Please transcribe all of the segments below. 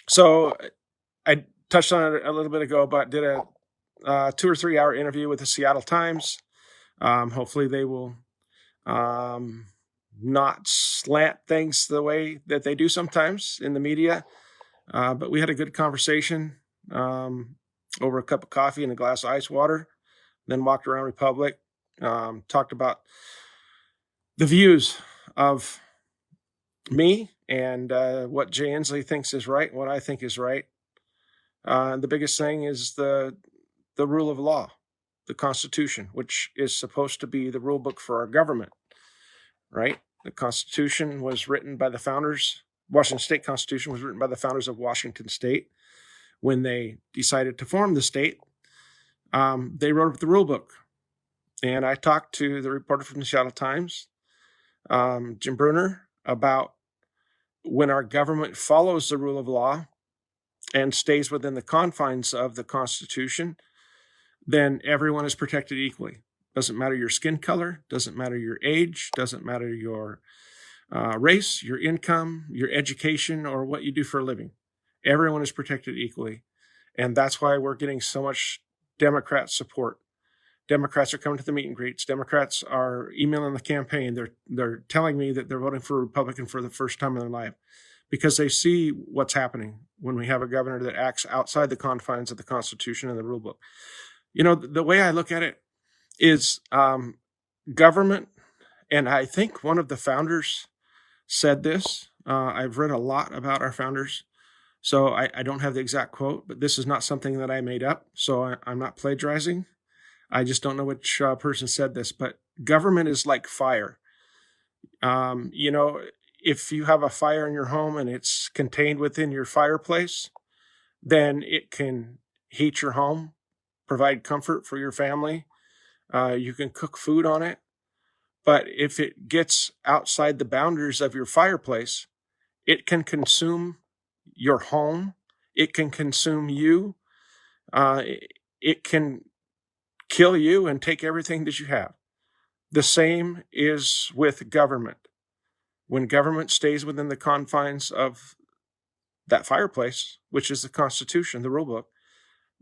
So I touched on it a little bit ago, but did a 2 or 3 hour interview with the Seattle Times. Hopefully they will not slant things the way that they do sometimes in the media. But we had a good conversation over a cup of coffee and a glass of ice water, then walked around Republic, talked about the views of me and what Jay Inslee thinks is right, what I think is right. The biggest thing is the rule of law, the Constitution, which is supposed to be the rule book for our government, right? The Constitution was written by the founders. Washington State Constitution was written by the founders of Washington State. When they decided to form the state, they wrote up the rule book. And I talked to the reporter from the Seattle Times, Jim Bruner, about when our government follows the rule of law and stays within the confines of the Constitution, then everyone is protected equally. Doesn't matter your skin color, doesn't matter your age, doesn't matter your race, your income, your education, or what you do for a living. Everyone is protected equally. And that's why we're getting so much Democrat support. Democrats are coming to the meet and greets. Democrats are emailing the campaign. They're telling me that they're voting for a Republican for the first time in their life because they see what's happening when we have a governor that acts outside the confines of the Constitution and the rule book. You know, the way I look at it is government, and I think one of the founders said this. I've read a lot about our founders, so I don't have the exact quote, but this is not something that I made up, so I'm not plagiarizing. I just don't know which person said this, but government is like fire. You know, if you have a fire in your home and it's contained within your fireplace, then it can heat your home, provide comfort for your family. You can cook food on it. But if it gets outside the boundaries of your fireplace, it can consume your home. It can consume you. It can kill you and take everything that you have. The same is with government. When government stays within the confines of that fireplace, which is the Constitution, the rule book,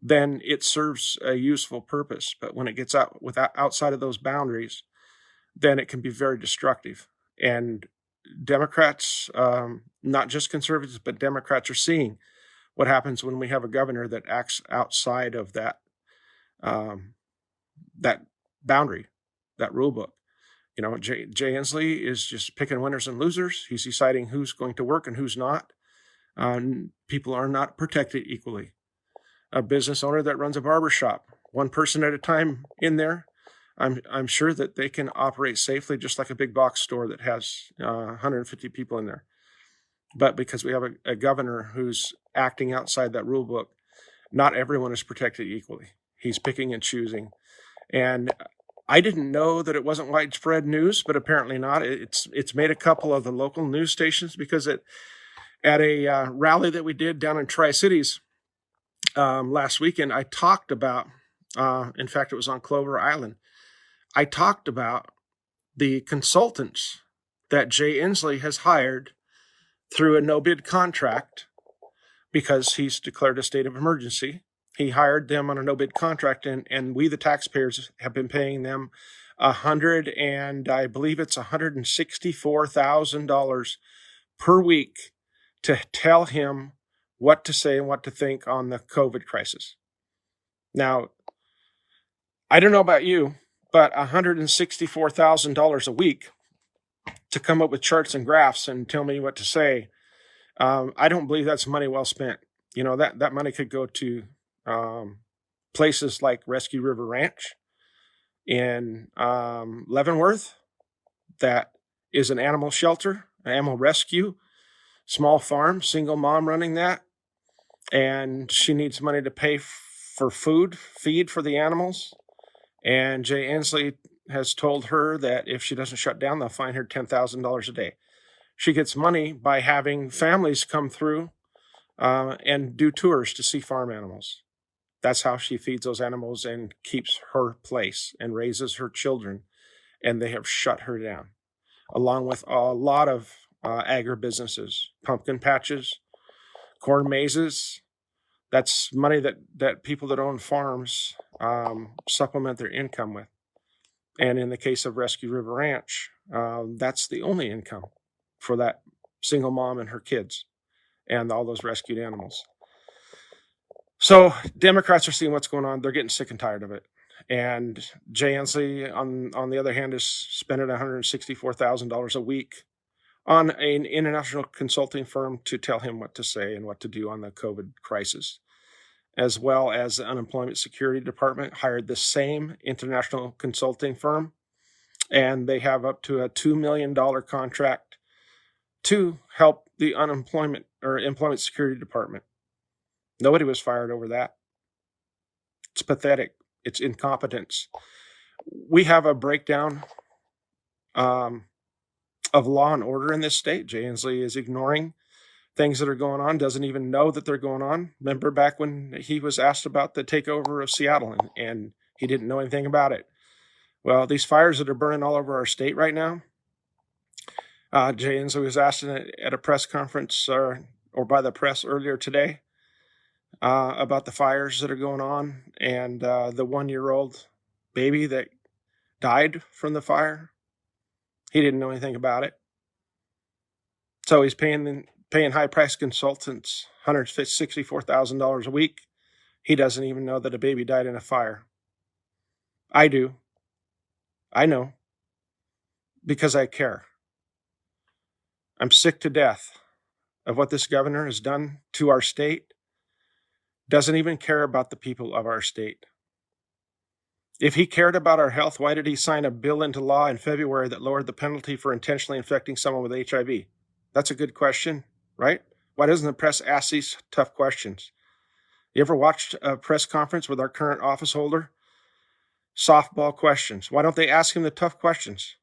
then it serves a useful purpose. But when it gets outside of those boundaries, then it can be very destructive. And Democrats, not just conservatives, but Democrats are seeing what happens when we have a governor that acts outside of that boundary, that rule book. You know, Jay Inslee is just picking winners and losers. He's deciding who's going to work and who's not. People are not protected equally. A business owner that runs a barber shop, one person at a time in there, I'm sure that they can operate safely, just like a big box store that has 150 people in there. But because we have a governor who's acting outside that rule book, not everyone is protected equally. He's picking and choosing. And I didn't know that it wasn't widespread news, but apparently not. It's made a couple of the local news stations because at a rally that we did down in Tri-Cities last weekend, I talked about, in fact, it was on Clover Island, I talked about the consultants that Jay Inslee has hired through a no-bid contract because he's declared a state of emergency. He hired them on a no-bid contract, and we, the taxpayers, have been paying them $164,000 per week to tell him what to say and what to think on the COVID crisis. Now, I don't know about you, but $164,000 a week to come up with charts and graphs and tell me what to say, I don't believe that's money well spent. You know, that money could go to places like Rescue River Ranch in Leavenworth, that is an animal shelter, an animal rescue, small farm, single mom running that, and she needs money to pay for feed for the animals. And Jay Inslee has told her that if she doesn't shut down, they'll fine her $10,000 a day. She gets money by having families come through and do tours to see farm animals. That's how she feeds those animals and keeps her place and raises her children. And they have shut her down, along with a lot of agribusinesses, pumpkin patches, corn mazes. That's money that people that own farms supplement their income with. And in the case of Rescue River Ranch, that's the only income for that single mom and her kids and all those rescued animals. So Democrats are seeing what's going on. They're getting sick and tired of it. And Jay Inslee, on the other hand, is spending $164,000 a week on an international consulting firm to tell him what to say and what to do on the COVID crisis, as well as the Unemployment Security Department hired the same international consulting firm, and they have up to a $2 million contract to help the Employment Security Department. Nobody was fired over that. It's pathetic. It's incompetence. We have a breakdown of law and order in this state. Jay Inslee is ignoring things that are going on, doesn't even know that they're going on. Remember back when he was asked about the takeover of Seattle and he didn't know anything about it. Well, these fires that are burning all over our state right now, Jay Inslee was asked at a press conference or by the press earlier today about the fires that are going on and the 1-year-old baby that died from the fire. He didn't know anything about it. So he's paying high-priced consultants $164,000 a week. He doesn't even know that a baby died in a fire. I do. I know. Because I care. I'm sick to death of what this governor has done to our state. Doesn't even care about the people of our state. If he cared about our health, why did he sign a bill into law in February that lowered the penalty for intentionally infecting someone with HIV? That's a good question, right? Why doesn't the press ask these tough questions? You ever watched a press conference with our current office holder? Softball questions. Why don't they ask him the tough questions?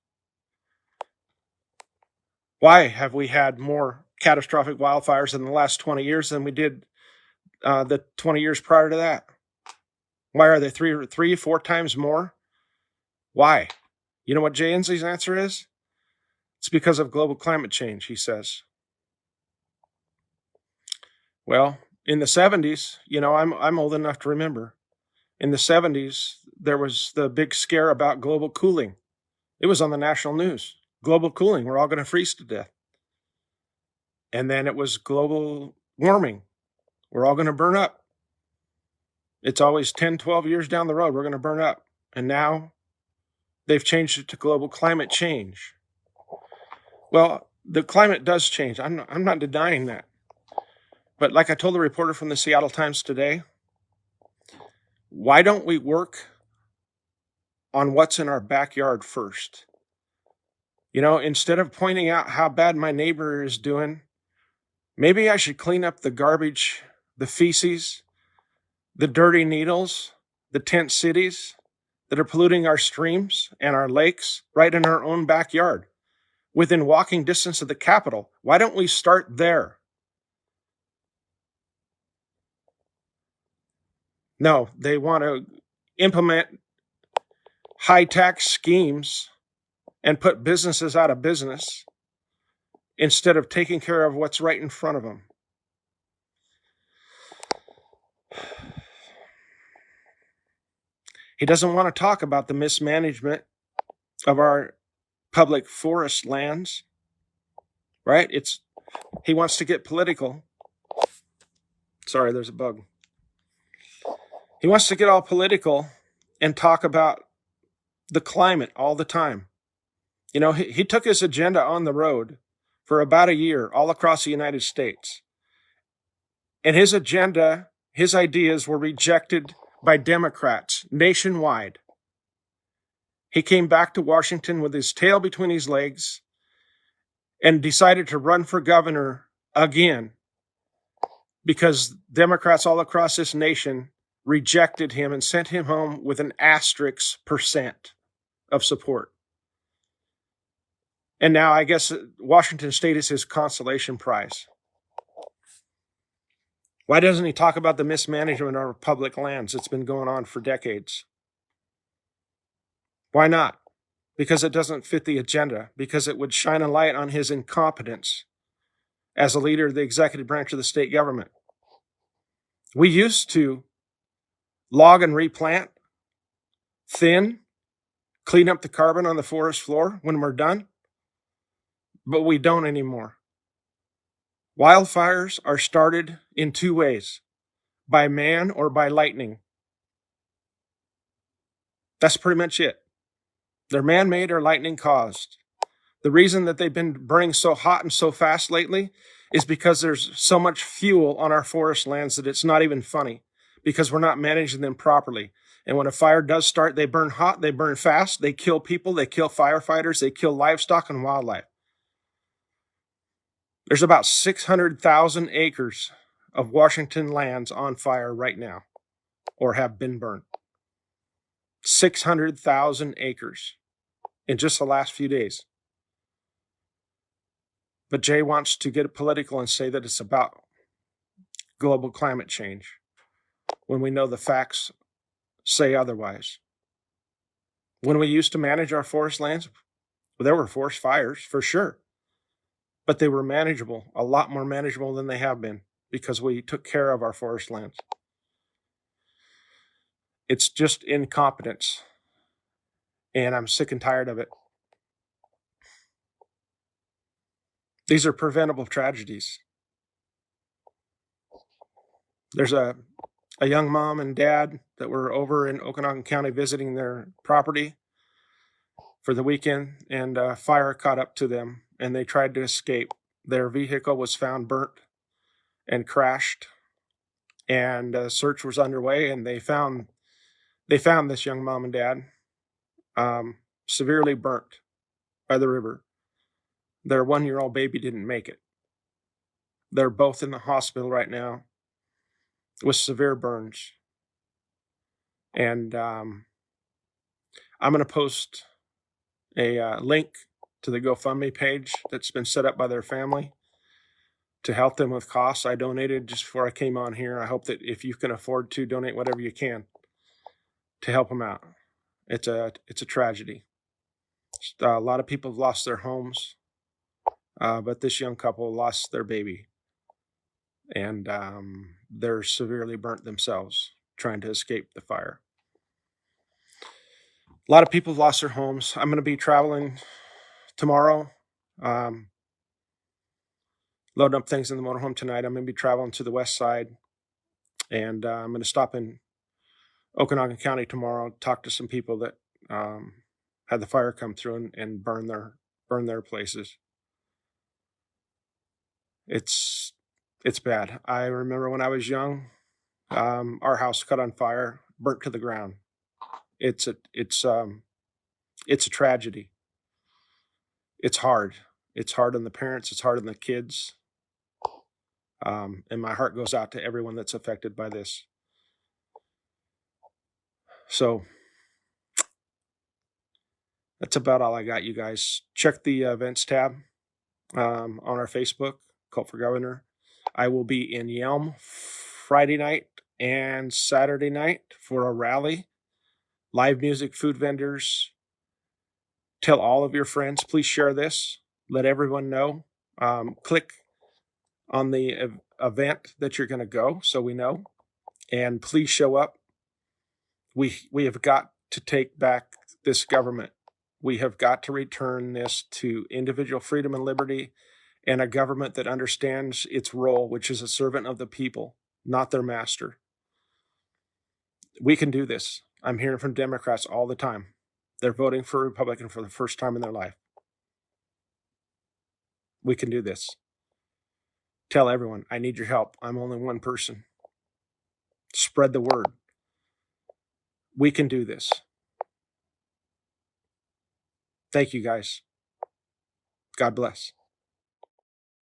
Why have we had more catastrophic wildfires in the last 20 years than we did the 20 years prior to that? Why are they 4 times more? Why? You know what Jay Inslee's answer is? It's because of global climate change, he says. Well, in the 70s, I'm old enough to remember. In the 70s, there was the big scare about global cooling. It was on the national news. Global cooling, we're all going to freeze to death. And then it was global warming. We're all going to burn up. It's always 10, 12 years down the road, we're going to burn up. And now they've changed it to global climate change. Well, the climate does change. I'm not denying that. But like I told the reporter from the Seattle Times today, why don't we work on what's in our backyard first? Instead of pointing out how bad my neighbor is doing, maybe I should clean up the garbage, the feces, the dirty needles, the tent cities that are polluting our streams and our lakes right in our own backyard, within walking distance of the Capitol. Why don't we start there? No, they want to implement high tax schemes and put businesses out of business instead of taking care of what's right in front of them. He doesn't want to talk about the mismanagement of our public forest lands, right? He wants to get political. Sorry, there's a bug. He wants to get all political and talk about the climate all the time. He took his agenda on the road for about a year all across the United States. And his agenda, his ideas were rejected by Democrats nationwide. He came back to Washington with his tail between his legs and decided to run for governor again because Democrats all across this nation rejected him and sent him home with an asterisk % of support. And now I guess Washington State is his consolation prize. Why doesn't he talk about the mismanagement of our public lands that's been going on for decades? Why not? Because it doesn't fit the agenda, because it would shine a light on his incompetence. as a leader of the executive branch of the state government. We used to log and replant, thin, clean up the carbon on the forest floor when we're done, but we don't anymore. Wildfires are started in two ways: by man or by lightning. That's pretty much it. They're man-made or lightning caused. The reason that they've been burning so hot and so fast lately is because there's so much fuel on our forest lands that it's not even funny, because we're not managing them properly. And when a fire does start, they burn hot, they burn fast, they kill people, they kill firefighters, they kill livestock and wildlife. There's about 600,000 acres of Washington lands on fire right now, or have been burned. 600,000 acres in just the last few days. But Jay wants to get political and say that it's about global climate change, when we know the facts say otherwise. When we used to manage our forest lands, there were forest fires for sure, but they were manageable, a lot more manageable than they have been, because we took care of our forest lands. It's just incompetence, and I'm sick and tired of it. These are preventable tragedies. There's a young mom and dad that were over in Okanagan County visiting their property for the weekend, and a fire caught up to them, and they tried to escape. Their vehicle was found burnt and crashed, and a search was underway, and they found this young mom and dad severely burnt by the river. Their 1-year-old baby didn't make it. They're both in the hospital right now with severe burns. And I'm going to post a link to the GoFundMe page that's been set up by their family to help them with costs. I donated just before I came on here. I hope that if you can afford to, donate whatever you can to help them out. It's a tragedy. A lot of people have lost their homes, but this young couple lost their baby, and they're severely burnt themselves trying to escape the fire. A lot of people have lost their homes. I'm going to be traveling tomorrow, loading up things in the motorhome tonight. I'm going to be traveling to the west side, and I'm going to stop in Okanagan County tomorrow, talk to some people that had the fire come through and burn their places. It's bad. I remember when I was young, our house caught on fire, burnt to the ground. It's a tragedy. It's hard. It's hard on the parents. It's hard on the kids. And my heart goes out to everyone that's affected by this. So that's about all I got, you guys. Check the events tab on our Facebook, Cult for Governor. I will be in Yelm Friday night and Saturday night for a rally. Live music, food vendors. Tell all of your friends. Please share this. Let everyone know. Click on the event that you're going to go so we know. And please show up. We have got to take back this government. We have got to return this to individual freedom and liberty, and a government that understands its role, which is a servant of the people, not their master. We can do this. I'm hearing from Democrats all the time. They're voting for a Republican for the first time in their life. We can do this. Tell everyone, I need your help. I'm only one person. Spread the word. We can do this. Thank you, guys. God bless.